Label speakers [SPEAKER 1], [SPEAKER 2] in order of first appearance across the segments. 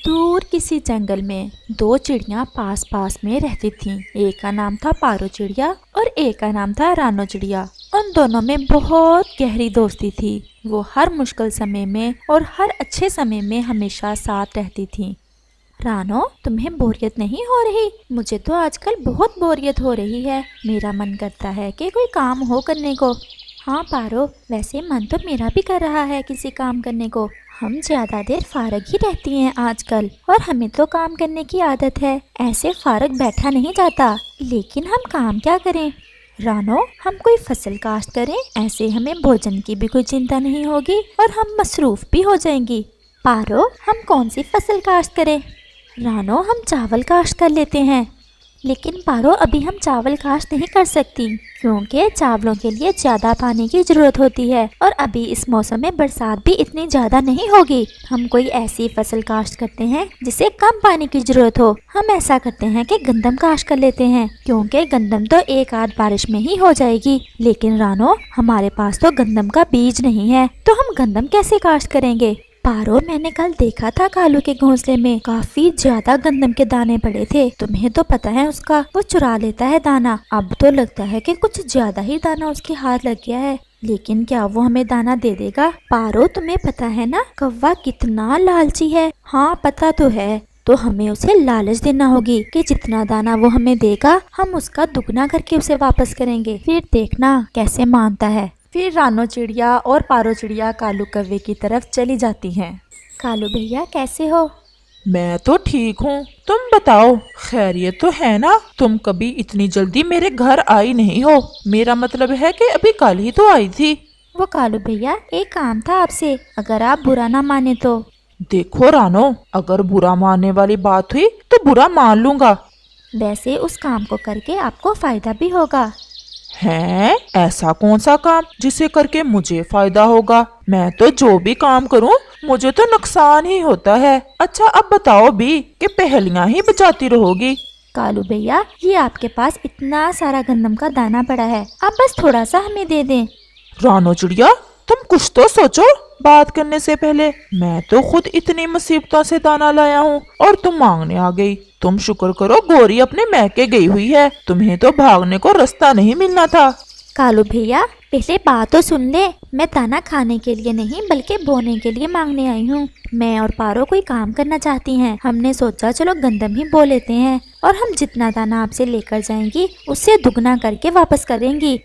[SPEAKER 1] दूर किसी जंगल में दो चिड़िया पास पास में रहती थीं। एक का नाम था पारो चिड़िया और एक का नाम था रानो चिड़िया। उन दोनों में बहुत गहरी दोस्ती थी। वो हर मुश्किल समय में और हर अच्छे समय में हमेशा साथ रहती थीं। रानो, तुम्हें बोरियत नहीं हो रही? मुझे तो आजकल बहुत बोरियत हो रही है। मेरा मन करता है कि कोई काम हो करने को। हाँ पारो, वैसे मन तो मेरा भी कर रहा है किसी काम करने को। हम ज़्यादा देर फारग ही रहती हैं आजकल और हमें तो काम करने की आदत है। ऐसे फारग बैठा नहीं जाता। लेकिन हम काम क्या करें? रानो, हम कोई फसल काश्त करें, ऐसे हमें भोजन की भी कोई चिंता नहीं होगी और हम मसरूफ़ भी हो जाएंगी। पारो, हम कौन सी फसल काश्त करें? रानो, हम चावल काश्त कर लेते हैं। लेकिन पारो, अभी हम चावल काश्त नहीं कर सकती क्योंकि चावलों के लिए ज़्यादा पानी की ज़रूरत होती है और अभी इस मौसम में बरसात भी इतनी ज़्यादा नहीं होगी। हम कोई ऐसी फसल काश्त करते हैं जिसे कम पानी की ज़रूरत हो। हम ऐसा करते हैं कि गंदम काश्त कर लेते हैं क्योंकि गंदम तो एक आध बारिश में ही हो जाएगी। लेकिन रानो, हमारे पास तो गंदम का बीज नहीं है, तो हम गंदम कैसे काश्त करेंगे? पारो, मैंने कल देखा था कालू के घोंसले में काफी ज्यादा गंदम के दाने पड़े थे। तुम्हें तो पता है उसका, वो चुरा लेता है दाना। अब तो लगता है कि कुछ ज्यादा ही दाना उसके हाथ लग गया है। लेकिन क्या वो हमें दाना दे देगा? पारो, तुम्हें पता है ना कौवा कितना लालची है? हाँ पता तो है। तो हमें उसे लालच देना होगी कि जितना दाना वो हमें देगा हम उसका दुगना करके उसे वापस करेंगे। फिर देखना कैसे मानता है। फिर रानो चिड़िया और पारो चिड़िया कालू कौवे की तरफ चली जाती हैं। कालू भैया, कैसे हो?
[SPEAKER 2] मैं तो ठीक हूँ, तुम बताओ खैरियत तो है ना? तुम कभी इतनी जल्दी मेरे घर आई नहीं हो। मेरा मतलब है कि अभी कल ही तो आई थी।
[SPEAKER 1] वो कालू भैया, एक काम था आपसे, अगर आप बुरा ना माने तो।
[SPEAKER 2] देखो रानो, अगर बुरा मानने वाली बात हुई तो बुरा मान लूंगा।
[SPEAKER 1] वैसे उस काम को करके आपको फायदा भी होगा।
[SPEAKER 2] है? ऐसा कौन सा काम जिसे करके मुझे फायदा होगा? मैं तो जो भी काम करूं मुझे तो नुकसान ही होता है। अच्छा अब बताओ भी कि पहेलियां ही बचाती रहोगी।
[SPEAKER 1] कालू भैया, ये आपके पास इतना सारा गंदम का दाना पड़ा है, आप बस थोड़ा सा हमें दे दें।
[SPEAKER 2] रानो चिड़िया, तुम कुछ तो सोचो बात करने से पहले। मैं तो खुद इतनी मुसीबतों से दाना लाया हूँ और तुम मांगने आ गई। तुम शुक्र करो गोरी अपने मैके गई हुई है, तुम्हें तो भागने को रास्ता नहीं मिलना था।
[SPEAKER 1] कालू भैया, पहले बात तो सुन ले। मैं दाना खाने के लिए नहीं बल्कि बोने के लिए मांगने आई हूँ। मैं और पारो कोई काम करना चाहती हैं। हमने सोचा चलो गंदम ही बो लेते हैं और हम जितना दाना आपसे लेकर जाएंगी उससे दुगना करके वापस करेंगी।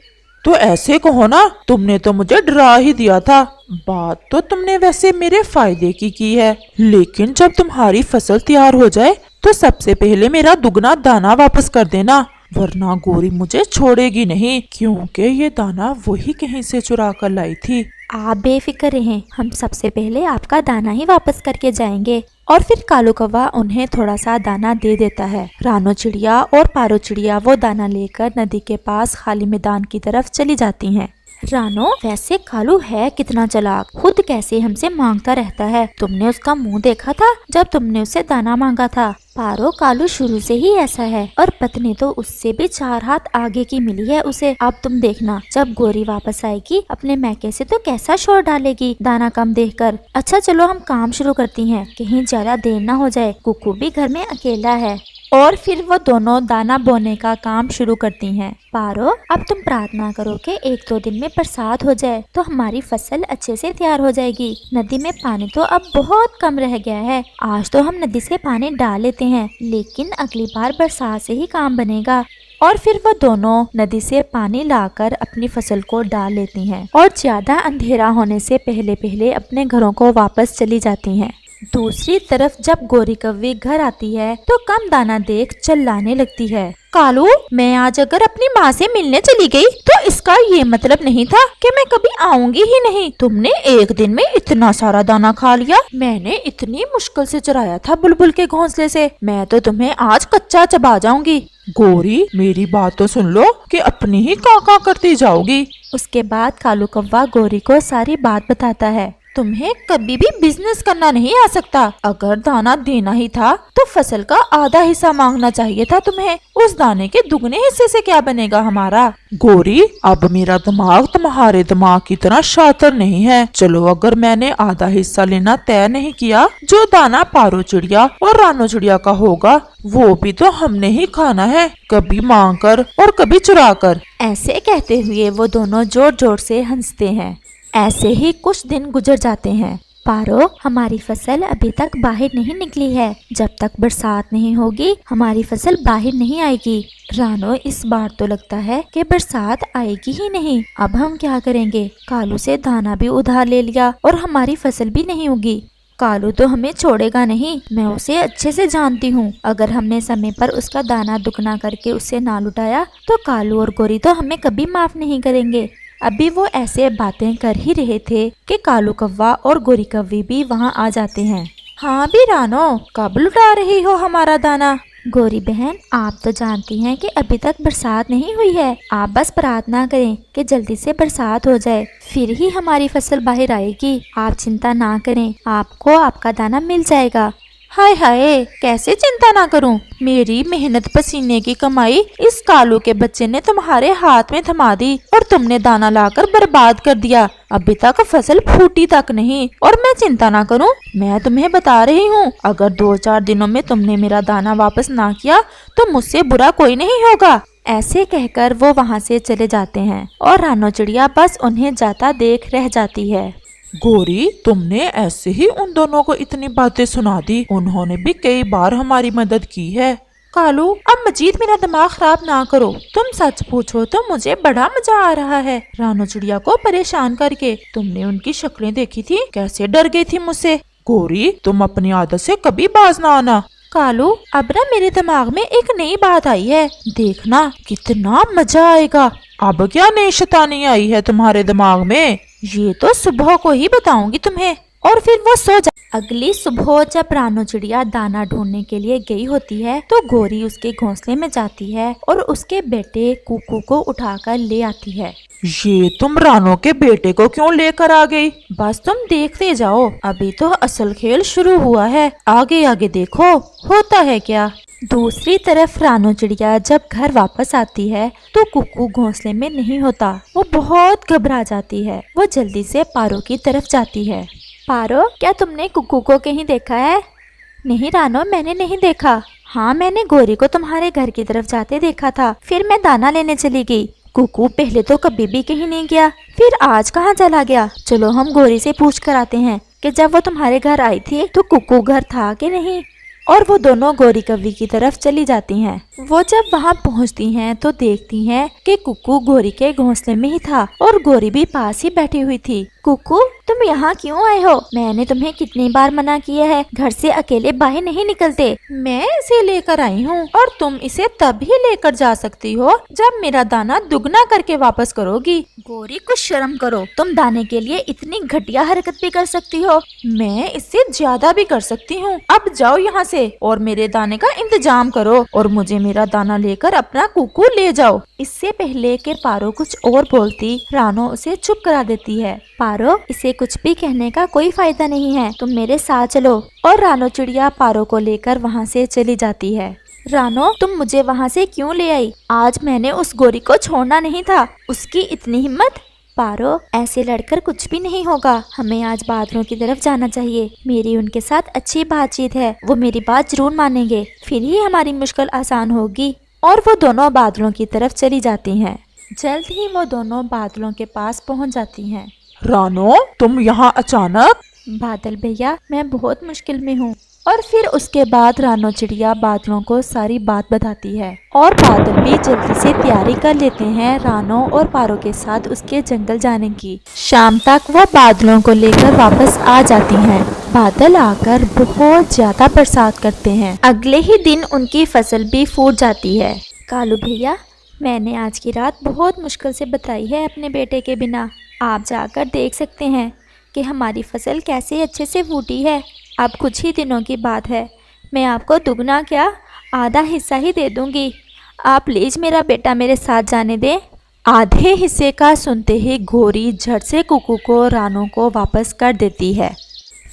[SPEAKER 2] तो ऐसे कहो ना, तुमने तो मुझे डरा ही दिया था। बात तो तुमने वैसे मेरे फायदे की है, लेकिन जब तुम्हारी फसल तैयार हो जाए तो सबसे पहले मेरा दुगना दाना वापस कर देना, वरना गोरी मुझे छोड़ेगी नहीं, क्योंकि ये दाना वही कहीं से चुरा कर लाई थी।
[SPEAKER 1] आप बेफिक्र रहें, हम सबसे पहले आपका दाना ही वापस करके जाएंगे। और फिर कालू कौवा उन्हें थोड़ा सा दाना दे देता है। रानो चिड़िया और पारो चिड़िया वो दाना लेकर नदी के पास खाली मैदान की तरफ चली जाती हैं। रानो, वैसे कालू है कितना चालाक, खुद कैसे हमसे मांगता रहता है। तुमने उसका मुंह देखा था जब तुमने उससे दाना मांगा था? पारो, कालू शुरू से ही ऐसा है और पत्नी तो उससे भी 4 हाथ आगे की मिली है उसे। अब तुम देखना, जब गोरी वापस आएगी अपने मैके से तो कैसा शोर डालेगी दाना कम देखकर। अच्छा चलो हम काम शुरू करती हैं, कहीं ज्यादा देर ना हो जाए, कुकू भी घर में अकेला है। और फिर वो दोनों दाना बोने का काम शुरू करती हैं। पारो, अब तुम प्रार्थना करो कि 1-2 दिन में बरसात हो जाए तो हमारी फसल अच्छे से तैयार हो जाएगी। नदी में पानी तो अब बहुत कम रह गया है। आज तो हम नदी से पानी डाल लेते हैं, लेकिन अगली बार बरसात से ही काम बनेगा। और फिर वो दोनों नदी से पानी लाकर अपनी फसल को डाल लेती हैं और ज्यादा अंधेरा होने से पहले पहले अपने घरों को वापस चली जाती हैं। दूसरी तरफ जब गोरी कौवी घर आती है तो कम दाना देख चिल्लाने लगती है। कालू, मैं आज अगर अपनी माँ से मिलने चली गई तो इसका ये मतलब नहीं था कि मैं कभी आऊंगी ही नहीं। तुमने एक दिन में इतना सारा दाना खा लिया। मैंने इतनी मुश्किल से चुराया था बुलबुल के घोंसले से। मैं तो तुम्हें आज कच्चा चबा जाऊंगी।
[SPEAKER 2] गोरी, मेरी बात तो सुन लो कि अपनी ही काका करती जाओगी।
[SPEAKER 1] उसके बाद कालू कौवा गोरी को सारी बात बताता है। तुम्हें कभी भी बिजनेस करना नहीं आ सकता। अगर दाना देना ही था तो फसल का आधा हिस्सा मांगना चाहिए था तुम्हें। उस दाने के दुगने हिस्से से क्या बनेगा हमारा।
[SPEAKER 2] गौरी, अब मेरा दिमाग तुम्हारे दिमाग की तरह शातिर नहीं है। चलो, अगर मैंने आधा हिस्सा लेना तय नहीं किया, जो दाना पारो चिड़िया और रानो चिड़िया का होगा वो भी तो हमने ही खाना है, कभी मांग कर और कभी चुरा कर।
[SPEAKER 1] ऐसे कहते हुए वो दोनों जोर जोर से हंसते हैं। ऐसे ही कुछ दिन गुजर जाते हैं। पारो, हमारी फसल अभी तक बाहर नहीं निकली है। जब तक बरसात नहीं होगी हमारी फसल बाहर नहीं आएगी। रानो, इस बार तो लगता है कि बरसात आएगी ही नहीं। अब हम क्या करेंगे। कालू से दाना भी उधार ले लिया और हमारी फसल भी नहीं उगी। कालू तो हमें छोड़ेगा नहीं, मैं उसे अच्छे से जानती हूँ। अगर हमने समय पर उसका दाना दुगना करके उससे ना लुटाया तो कालू और गोरी तो हमें कभी माफ नहीं करेंगे। अभी वो ऐसे बातें कर ही रहे थे कि कालू कौवा और गोरी कौवी भी वहाँ आ जाते हैं। हाँ भी रानो, कब लुटा रही हो हमारा दाना। गोरी बहन, आप तो जानती हैं कि अभी तक बरसात नहीं हुई है। आप बस प्रार्थना करें कि जल्दी से बरसात हो जाए, फिर ही हमारी फसल बाहर आएगी। आप चिंता ना करें, आपको आपका दाना मिल जाएगा। हाय हाय, कैसे चिंता ना करूं। मेरी मेहनत पसीने की कमाई इस कालू के बच्चे ने तुम्हारे हाथ में थमा दी और तुमने दाना लाकर बर्बाद कर दिया। अभी तक फसल फूटी तक नहीं और मैं चिंता ना करूं। मैं तुम्हें बता रही हूं, अगर 2-4 दिनों में तुमने मेरा दाना वापस ना किया तो मुझसे बुरा कोई नहीं होगा। ऐसे कहकर वो वहाँ से चले जाते हैं और रानो चिड़िया बस उन्हें जाता देख रह जाती है।
[SPEAKER 2] गौरी, तुमने ऐसे ही उन दोनों को इतनी बातें सुना दी। उन्होंने भी कई बार हमारी मदद की है।
[SPEAKER 1] कालू, अब मजीद मेरा दिमाग खराब ना करो। तुम सच पूछो तो मुझे बड़ा मजा आ रहा है रानो चिड़िया को परेशान करके। तुमने उनकी शक्लें देखी थी, कैसे डर गई थी मुझसे।
[SPEAKER 2] गौरी, तुम अपनी आदत से कभी बाज ना आना।
[SPEAKER 1] कालू, अब ना मेरे दिमाग में एक नई बात आई है, देखना कितना मजा आएगा।
[SPEAKER 2] अब क्या नई शैतानी आई है तुम्हारे दिमाग में।
[SPEAKER 1] ये तो सुबह को ही बताऊंगी तुम्हें, और फिर वो सो जा। अगली सुबह जब रानो चिड़िया दाना ढूंढने के लिए गई होती है तो गोरी उसके घोंसले में जाती है और उसके बेटे कुकू को उठाकर ले आती है।
[SPEAKER 2] ये तुम रानो के बेटे को क्यों लेकर आ गई।
[SPEAKER 1] बस तुम देखते जाओ, अभी तो असल खेल शुरू हुआ है। आगे आगे देखो होता है क्या। दूसरी तरफ रानो चिड़िया जब घर वापस आती है तो कुकू घोंसले में नहीं होता। वो बहुत घबरा जाती है। वो जल्दी से पारो की तरफ जाती है। पारो, क्या तुमने कुकू को कहीं देखा है। नहीं रानो, मैंने नहीं देखा। हाँ, मैंने गोरी को तुम्हारे घर की तरफ जाते देखा था, फिर मैं दाना लेने चली गई। कुकू पहले तो कभी भी कहीं नहीं गया, फिर आज कहाँ चला गया। चलो हम गोरी से पूछ कर आते हैं कि जब वो तुम्हारे घर आई थी तो कुकू घर था कि नहीं। और वो दोनों गोरी कौवी की तरफ चली जाती हैं। वो जब वहाँ पहुँचती हैं तो देखती हैं कि कुकू गोरी के घोंसले में ही था और गोरी भी पास ही बैठी हुई थी। कुकू, तुम यहाँ क्यों आए हो। मैंने तुम्हें कितनी बार मना किया है, घर से अकेले बाहर नहीं निकलते। मैं इसे लेकर आई हूँ और तुम इसे तभी लेकर जा सकती हो जब मेरा दाना दुगना करके वापस करोगी। गोरी, कुछ शर्म करो। तुम दाने के लिए इतनी घटिया हरकत भी कर सकती हो। मैं इससे ज्यादा भी कर सकती हूँ। अब जाओ यहाँ से और मेरे दाने का इंतजाम करो और मुझे मेरा दाना लेकर अपना कुकू ले जाओ। इससे पहले कि पारो कुछ और बोलती, रानो उसे चुप करा देती है। पारो, इसे कुछ भी कहने का कोई फायदा नहीं है, तुम मेरे साथ चलो। और रानो चिड़िया पारो को लेकर वहाँ से चली जाती है। रानो, तुम मुझे वहाँ से क्यों ले आई। आज मैंने उस गोरी को छोड़ना नहीं था। उसकी इतनी हिम्मत। पारो, ऐसे लड़कर कुछ भी नहीं होगा। हमें आज बादलों की तरफ जाना चाहिए। मेरी उनके साथ अच्छी बातचीत है, वो मेरी बात जरूर मानेंगे, फिर ही हमारी मुश्किल आसान होगी। और वो दोनों बादलों की तरफ चली जाती हैं। जल्द ही वो दोनों बादलों के पास पहुंच जाती हैं।
[SPEAKER 2] रानो, तुम यहाँ अचानक।
[SPEAKER 1] बादल भैया, मैं बहुत मुश्किल में हूँ। और फिर उसके बाद रानो चिड़िया बादलों को सारी बात बताती है और बादल भी जल्दी से तैयारी कर लेते हैं रानो और पारो के साथ उसके जंगल जाने की। शाम तक वो बादलों को लेकर वापस आ जाती हैं। बादल आकर बहुत ज्यादा बरसात करते हैं। अगले ही दिन उनकी फसल भी फूट जाती है। कालू भैया, मैंने आज की रात बहुत मुश्किल से बिताई है अपने बेटे के बिना। आप जाकर देख सकते हैं कि हमारी फसल कैसे अच्छे से फूटी है। अब कुछ ही दिनों की बात है, मैं आपको दुगना क्या आधा हिस्सा ही दे दूंगी। आप प्लीज़ मेरा बेटा मेरे साथ जाने दें। आधे हिस्से का सुनते ही घोरी झट से कुकू को रानो को वापस कर देती है।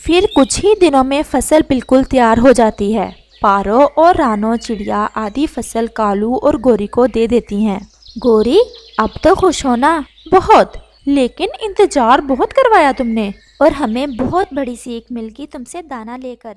[SPEAKER 1] फिर कुछ ही दिनों में फसल बिल्कुल तैयार हो जाती है। पारो और रानो चिड़िया आधी फसल कालू और गोरी को दे देती हैं। गोरी, अब तो खुश हो ना? बहुत, लेकिन इंतजार बहुत करवाया तुमने और हमें बहुत बड़ी सीख मिल गई तुमसे दाना लेकर।